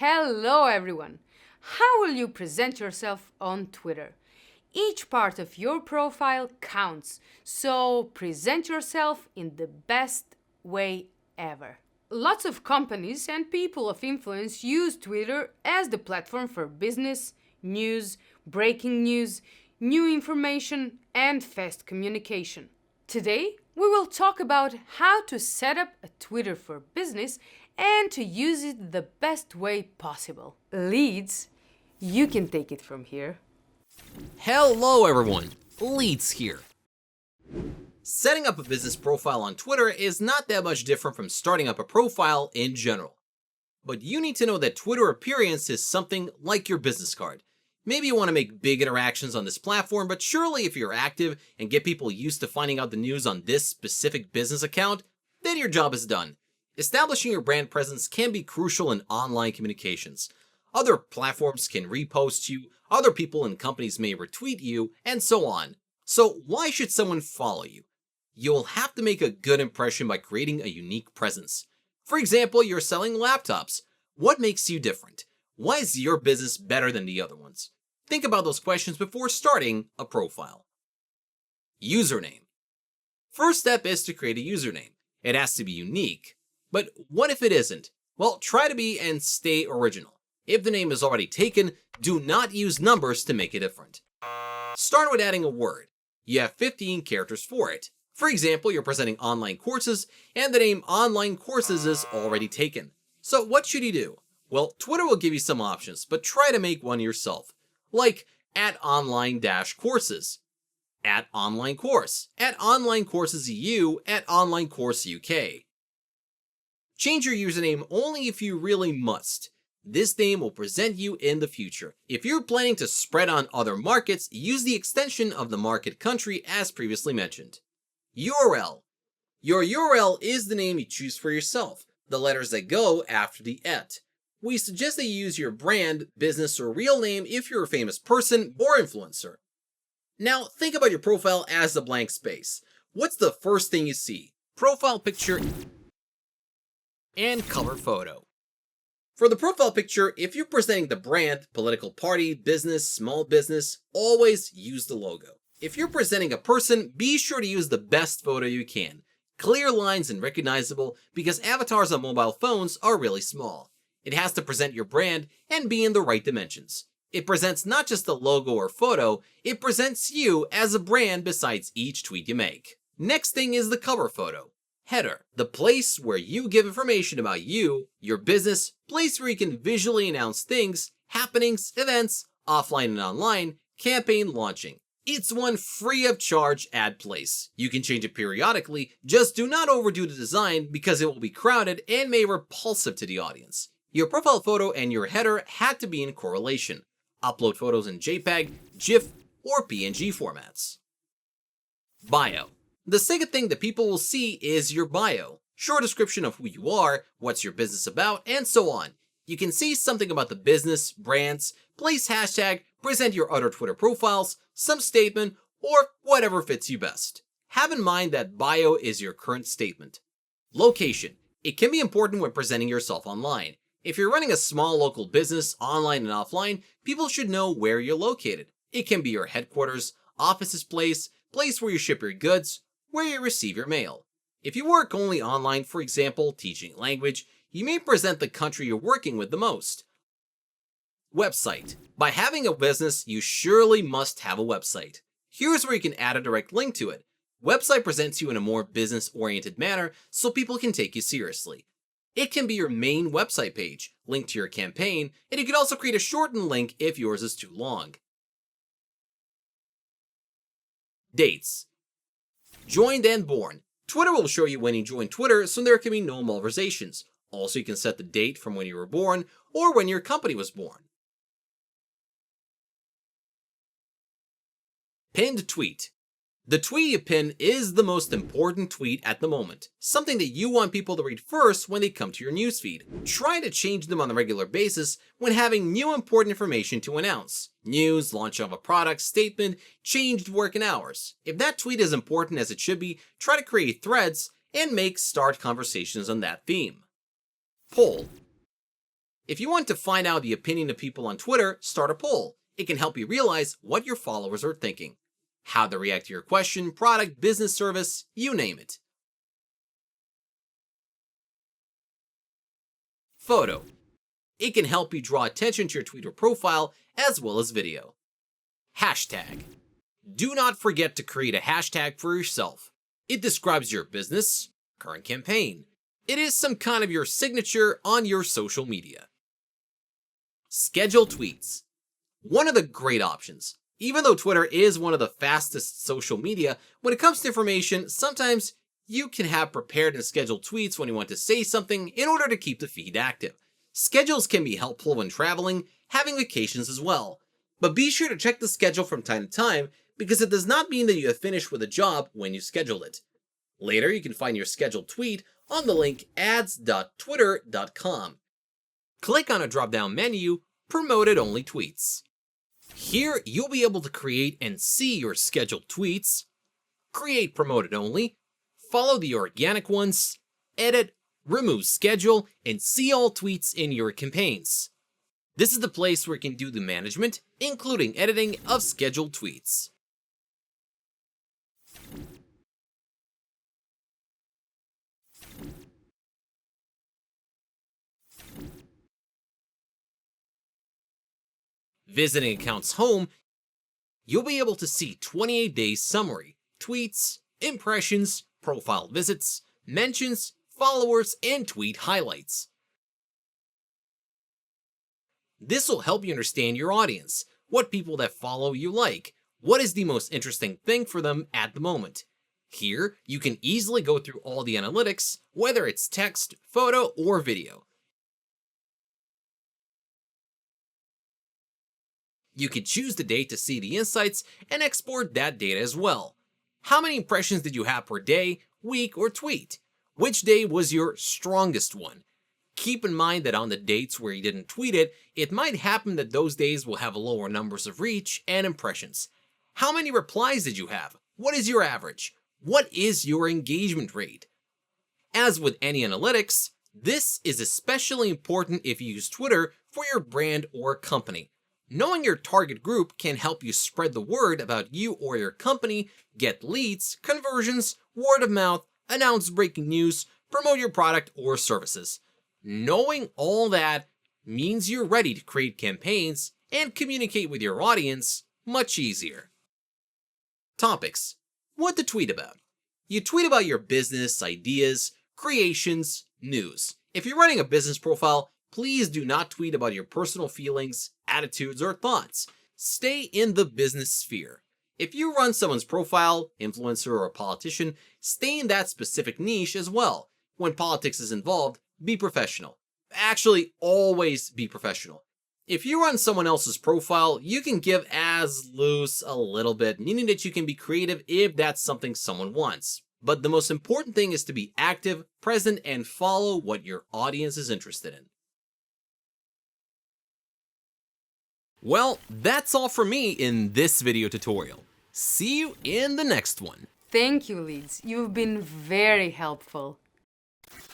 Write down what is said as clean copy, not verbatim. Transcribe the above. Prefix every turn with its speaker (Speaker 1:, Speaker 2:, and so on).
Speaker 1: Hello everyone! How will you present yourself on Twitter? Each part of your profile counts, so present yourself in the best way ever. Lots of companies and people of influence use Twitter as the platform for business, news, breaking news, new information, and fast communication. Today, we will talk about how to set up a Twitter for business and to use it the best way possible. Leads, you can take it from here.
Speaker 2: Hello everyone, Leeds here. Setting up a business profile on Twitter is not that much different from starting up a profile in general. But you need to know that Twitter appearance is something like your business card. Maybe you want to make big interactions on this platform, but surely if you're active and get people used to finding out the news on this specific business account, then your job is done. Establishing your brand presence can be crucial in online communications. Other platforms can repost you, other people and companies may retweet you, and so on. So why should someone follow you? You'll have to make a good impression by creating a unique presence. For example, you're selling laptops. What makes you different? Why is your business better than the other ones? Think about those questions before starting a profile. Username. First step is to create a username. It has to be unique. But what if it isn't? Well, try to be and stay original. If the name is already taken, do not use numbers to make it different. Start with adding a word. You have 15 characters for it. For example, you're presenting online courses, and the name online courses is already taken. So what should you do? Well, Twitter will give you some options, but try to make one yourself. Like @online-courses, @online-course, @online-courses-EU, @online-course-UK. Change your username only if you really must. This name will present you in the future. If you're planning to spread on other markets, use the extension of the market country as previously mentioned. URL. Your URL is the name you choose for yourself, the letters that go after the @. We suggest that you use your brand, business, or real name if you're a famous person or influencer. Now think about your profile as a blank space. What's the first thing you see? Profile picture and cover photo. For the profile picture, if you're presenting the brand, political party, business, small business, always use the logo. If you're presenting a person, be sure to use the best photo you can. Clear lines and recognizable because avatars on mobile phones are really small. It has to present your brand and be in the right dimensions. It presents not just the logo or photo, it presents you as a brand besides each tweet you make. Next thing is the cover photo. Header, the place where you give information about you, your business, place where you can visually announce things, happenings, events, offline and online, campaign launching. It's one free of charge ad place. You can change it periodically, just do not overdo the design because it will be crowded and may repulsive to the audience. Your profile photo and your header had to be in correlation. Upload photos in JPEG, GIF, or PNG formats. Bio. The second thing that people will see is your bio. Short description of who you are, what's your business about, and so on. You can see something about the business, brands, place hashtag, present your other Twitter profiles, some statement, or whatever fits you best. Have in mind that bio is your current statement. Location. It can be important when presenting yourself online. If you're running a small local business, online and offline, people should know where you're located. It can be your headquarters, office's place where you ship your goods, where you receive your mail. If you work only online, for example, teaching language, you may present the country you're working with the most. Website. By having a business, you surely must have a website. Here's where you can add a direct link to it. Website presents you in a more business-oriented manner so people can take you seriously. It can be your main website page, link to your campaign, and you can also create a shortened link if yours is too long. Dates. Joined and born. Twitter will show you when you joined Twitter so there can be no malversations. Also, you can set the date from when you were born or when your company was born. Pinned tweet. The tweet you pin is the most important tweet at the moment, something that you want people to read first when they come to your newsfeed. Try to change them on a regular basis when having new important information to announce. News, launch of a product, statement, changed working hours. If that tweet is important as it should be, try to create threads and start conversations on that theme. Poll. If you want to find out the opinion of people on Twitter, start a poll. It can help you realize what your followers are thinking, how they react to your question, product, business, service, you name it. Photo. It can help you draw attention to your tweet or profile as well as video. Hashtag. Do not forget to create a hashtag for yourself. It describes your business, current campaign. It is some kind of your signature on your social media. Schedule tweets. One of the great options. Even though Twitter is one of the fastest social media, when it comes to information, sometimes you can have prepared and scheduled tweets when you want to say something in order to keep the feed active. Schedules can be helpful when traveling, having vacations as well. But be sure to check the schedule from time to time because it does not mean that you have finished with a job when you scheduled it. Later, you can find your scheduled tweet on the link ads.twitter.com. Click on a drop-down menu, Promoted Only Tweets. Here, you'll be able to create and see your scheduled tweets, create promoted only, follow the organic ones, edit, remove schedule, and see all tweets in your campaigns. This is the place where you can do the management, including editing of scheduled tweets. Visiting Accounts Home, you'll be able to see 28 days summary, tweets, impressions, profile visits, mentions, followers, and tweet highlights. This will help you understand your audience, what people that follow you like, what is the most interesting thing for them at the moment. Here, you can easily go through all the analytics, whether it's text, photo, or video. You can choose the date to see the insights and export that data as well. How many impressions did you have per day, week, or tweet? Which day was your strongest one? Keep in mind that on the dates where you didn't tweet it, it might happen that those days will have lower numbers of reach and impressions. How many replies did you have? What is your average? What is your engagement rate? As with any analytics, this is especially important if you use Twitter for your brand or company. Knowing your target group can help you spread the word about you or your company, get leads, conversions, word of mouth, announce breaking news, promote your product or services. Knowing all that means you're ready to create campaigns and communicate with your audience much easier. Topics. What to tweet about. You tweet about your business, ideas, creations, news. If you're running a business profile, please do not tweet about your personal feelings, attitudes, or thoughts. Stay in the business sphere. If you run someone's profile, influencer, or a politician, stay in that specific niche as well. When politics is involved, be professional. Actually, always be professional. If you run someone else's profile, you can give as loose a little bit, meaning that you can be creative if that's something someone wants. But the most important thing is to be active, present, and follow what your audience is interested in. Well, that's all for me in this video tutorial. See you in the next one.
Speaker 1: Thank you, Leeds. You've been very helpful.